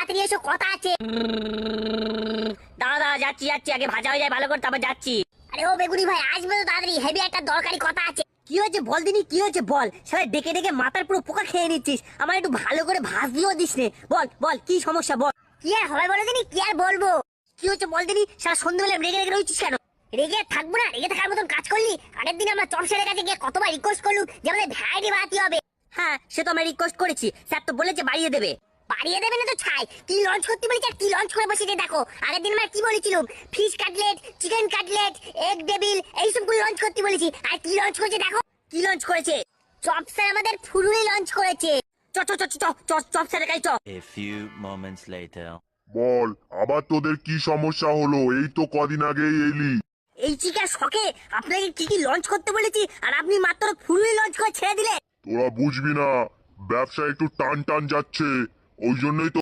তাড়াতাড়ি এসো, কথা আছে। দাদা যাচ্ছি যাচ্ছি, আগে ভাজা হয়ে যায় ভালো করে, তারপর যাচ্ছি। আরে ও বেগুনি ভাই, আসবে তো তাড়াতাড়ি, হেভি একটা দরকারি কথা আছে। কি হয়েছে বল দিনি, কি হয়েছে বল। সবাই ডেকে ডেকে মাথার পুরো পোকা খেয়ে নিচ্ছিস, আমার একটু ভালো করে ভাজতেও দিস নে। বল বল কি সমস্যা বল। কি আর হবে বলে দিনি, কি আর বলবো। কি হচ্ছে বল দিনি, সারা সন্ধ্যেবেলা রেগে রেগে রয়েছিস কেন? রেগে থাকবো না, রেগে থাকার মতন কাজ করলি। আগের দিন আমরা চপ স্যারের কাছে গিয়ে কতবার রিকোয়েস্ট করলুম যে আমাদের ভ্যারাইটি বাড়াতে হবে। হ্যাঁ সে তো আমি রিকোয়েস্ট করেছি, স্যার তো বলেছে বাড়িয়ে দেবে। বাড়িয়ে দেবে না তো ছাই, কি লঞ্চ করতে বলেছি আর কি লঞ্চ করে বসেছে দেখো। আগের দিন আমরা কি বলেছিলাম, fish cutlet, chicken cutlet, egg devil, এইসব গুলো লঞ্চ করতে বলেছি। আর কি লঞ্চ করেছে দেখো। কি লঞ্চ করেছে? চপ স্যার আমাদের ফুলুরি লঞ্চ করেছে। চ চ চ চ চ চপ স্যারের কাছে চ। A few moments later. বল, আবার তোদের কি সমস্যা হলো? এই তো কদিন আগেই এলি। এই চিকার শখে আপনাকে কি কি লঞ্চ করতে বলেছি, আর আপনি মাত্র ফুলুরি লঞ্চ করে ছেড়ে দিলে। তোরা বুঝবি না, ব্যবসা একটু টান টান যাচ্ছে, ওই জন্যই তো